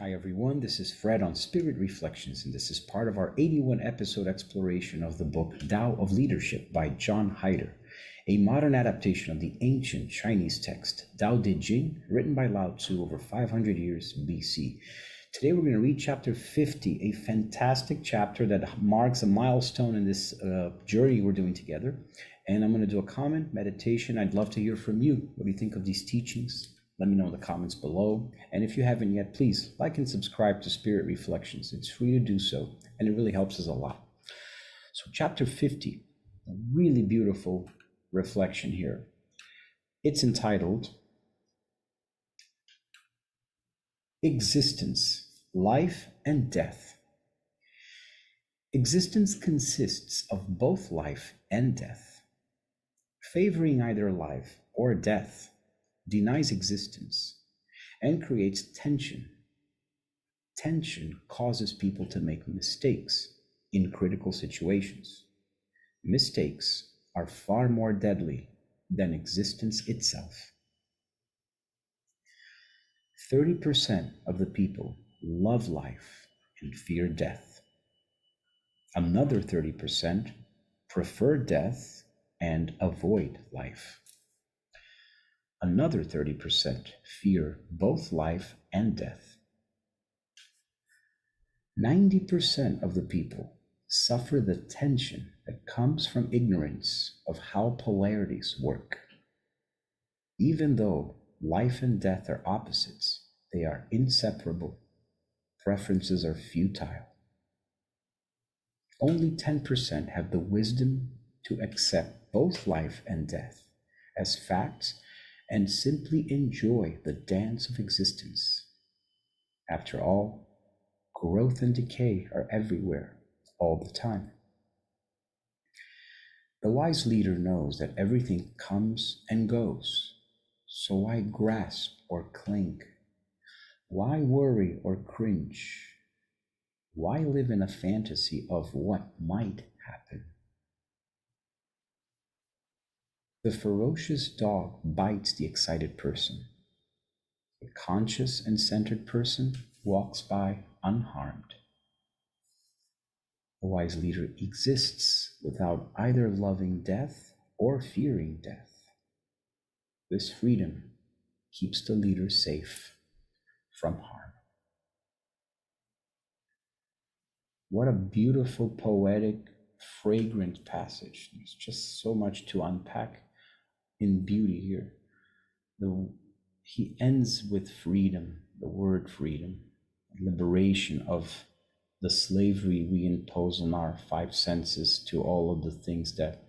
Hi everyone, this is Fred on Spirit Reflections, and this is part of our 81 episode exploration of the book Tao of Leadership by John Heider, a modern adaptation of the ancient Chinese text Tao Te Ching, written by Lao Tzu over 500 years BC. Today we're going to read chapter 50, a fantastic chapter that marks a milestone in this journey we're doing together. And I'm going to do a comment, meditation. I'd love to hear from you. What do you think of these teachings? Let me know in the comments below. And if you haven't yet, please like and subscribe to Spirit Reflections. It's free to do so, and it really helps us a lot. So chapter 50, a really beautiful reflection here. It's entitled Existence, Life and Death. Existence consists of both life and death. Favoring either life or death denies existence and creates tension. Tension causes people to make mistakes in critical situations. Mistakes are far more deadly than existence itself. 30% of the people love life and fear death. Another 30% prefer death and avoid life. Another 30% fear both life and death. 90% of the people suffer the tension that comes from ignorance of how polarities work. Even though life and death are opposites, they are inseparable. Preferences are futile. Only 10% have the wisdom to accept both life and death as facts and simply enjoy the dance of existence. After all, growth and decay are everywhere, all the time. The wise leader knows that everything comes and goes, so why grasp or cling? Why worry or cringe? Why live in a fantasy of what might happen? The ferocious dog bites the excited person. The conscious and centered person walks by unharmed. The wise leader exists without either loving death or fearing death. This freedom keeps the leader safe from harm. What a beautiful, poetic, fragrant passage. There's just so much to unpack in beauty here. He ends with freedom, the word freedom, liberation of the slavery we impose on our five senses to all of the things that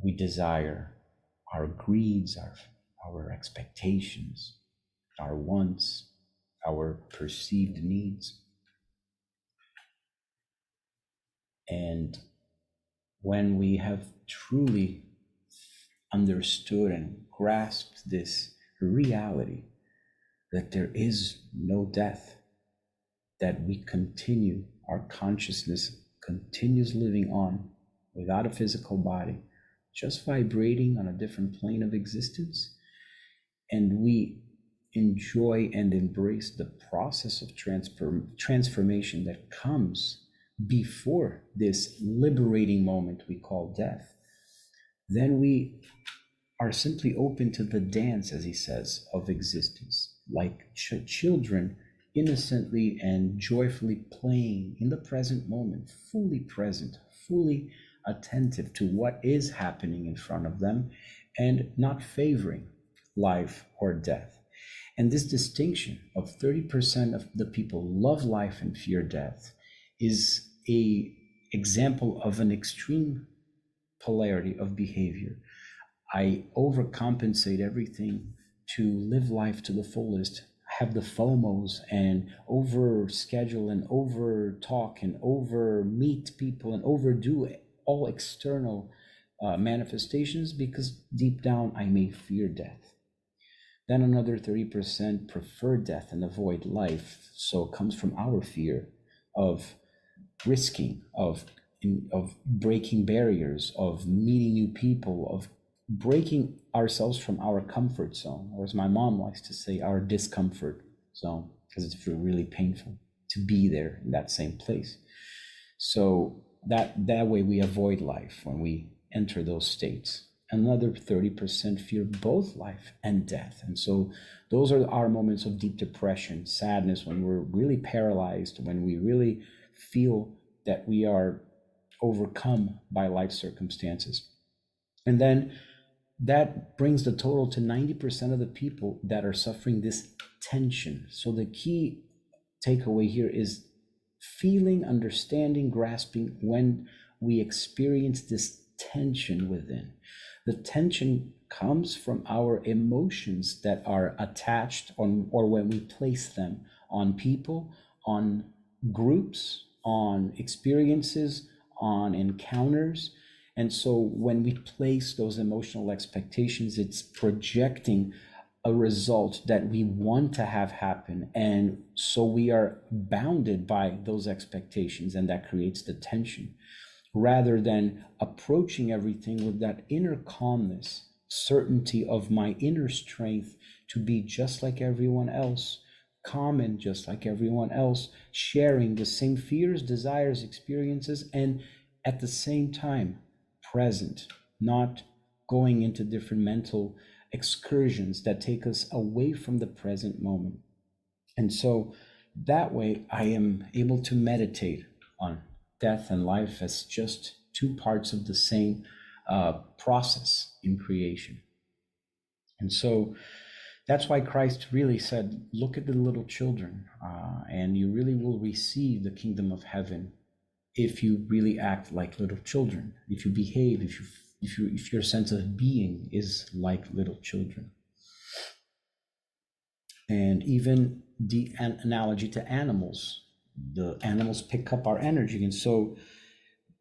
we desire, our greeds, our expectations, our wants, our perceived needs. And when we have truly understood and grasped this reality that there is no death, that we continue, our consciousness continues living on without a physical body, just vibrating on a different plane of existence, and we enjoy and embrace the process of transformation that comes before this liberating moment we call death, then we are simply open to the dance, as he says, of existence, like children innocently and joyfully playing in the present moment, fully present, fully attentive to what is happening in front of them and not favoring life or death. And this distinction of 30% of the people love life and fear death is an example of an extreme polarity of behavior. I overcompensate everything to live life to the fullest, have the FOMOs and over schedule and over talk and over meet people and overdo all external manifestations because deep down I may fear death. Then another 30% prefer death and avoid life. So it comes from our fear of risking, of breaking barriers, of meeting new people, of breaking ourselves from our comfort zone, or as my mom likes to say, our discomfort zone. because it's really painful to be there in that same place. So that way we avoid life when we enter those states. Another 30% fear both life and death. And so those are our moments of deep depression, sadness, when we're really paralyzed, when we really feel that we are overcome by life circumstances. And then that brings the total to 90% of the people that are suffering this tension. So the key takeaway here is feeling, understanding, grasping when we experience this tension within. The tension comes from our emotions that are attached on, or when we place them on people, on groups, on experiences, on encounters. And so when we place those emotional expectations, it's projecting a result that we want to have happen. And so we are bounded by those expectations, and that creates the tension. Rather than approaching everything with that inner calmness, certainty of my inner strength to be just like everyone else, common just like everyone else, sharing the same fears, desires, experiences, and at the same time present, not going into different mental excursions that take us away from the present moment. And so that way I am able to meditate on death and life as just two parts of the same process in creation. And so that's why Christ really said, look at the little children, and you really will receive the kingdom of heaven if you really act like little children, if you behave, if your sense of being is like little children. And even the analogy to animals, the animals pick up our energy. And so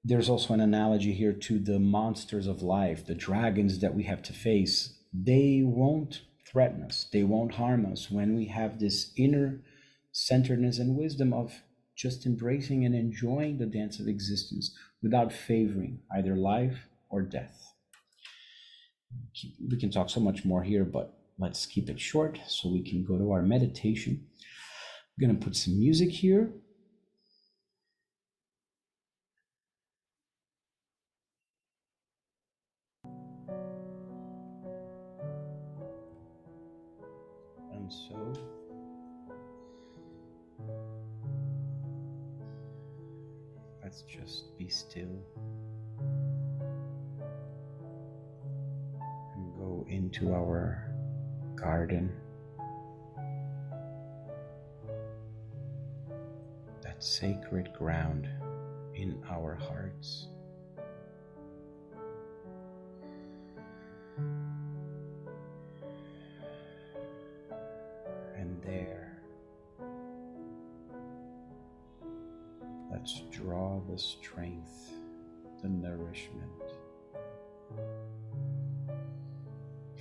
there's also an analogy here to the monsters of life, the dragons that we have to face. They won't threaten us, they won't harm us when we have this inner centeredness and wisdom of just embracing and enjoying the dance of existence without favoring either life or death. We can talk so much more here, but let's keep it short so we can go to our meditation. I'm going to put some music here. And so let's just be still and go into our garden, that sacred ground in our hearts. And there, let's draw the strength, the nourishment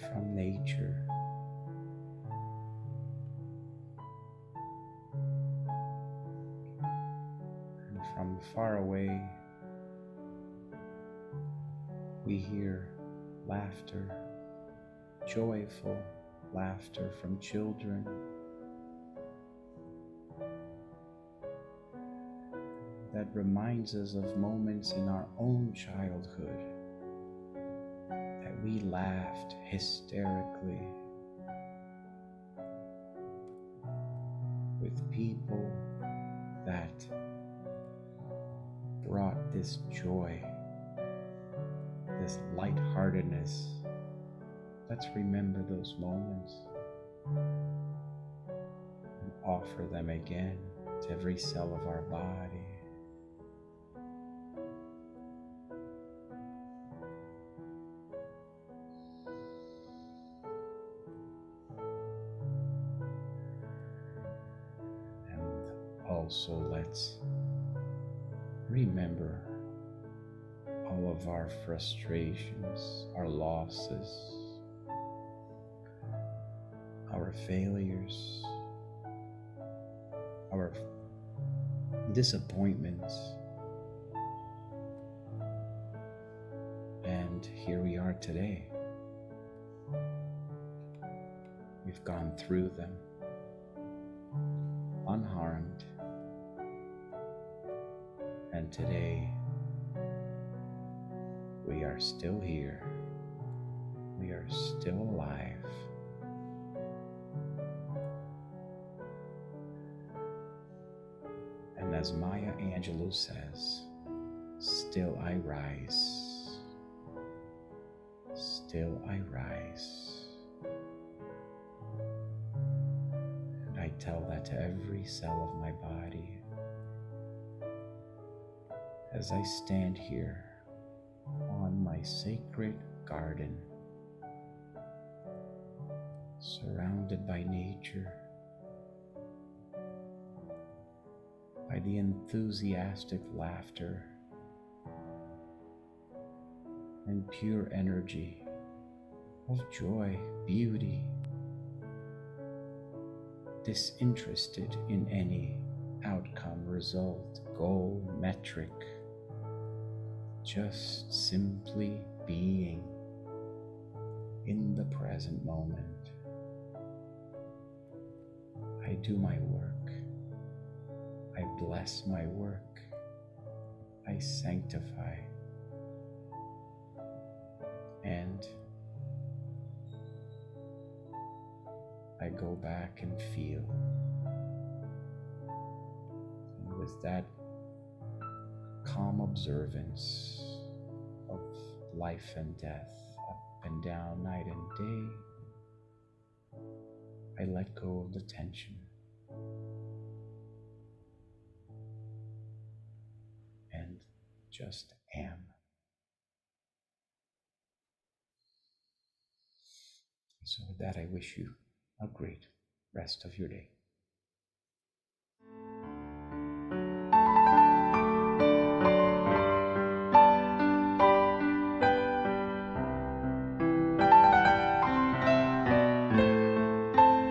from nature. And from far away, we hear laughter, joyful laughter from children. That reminds us of moments in our own childhood that we laughed hysterically with people that brought this joy, this lightheartedness. Let's remember those moments and offer them again to every cell of our body. Also, let's remember all of our frustrations, our losses, our failures, our disappointments. And here we are today. We've gone through them. unharmed. And today, we are still here. We are still alive. And as Maya Angelou says, still I rise. Still I rise. And I tell that to every cell of my body as I stand here on my sacred garden, surrounded by nature, by the enthusiastic laughter and pure energy of joy, beauty, disinterested in any outcome, result, goal, metric, just simply being in the present moment. I do my work. I bless my work. I sanctify. And I go back and feel. And with that calm observance of life and death, up and down, night and day, I let go of the tension and just am. So with that, I wish you a great rest of your day.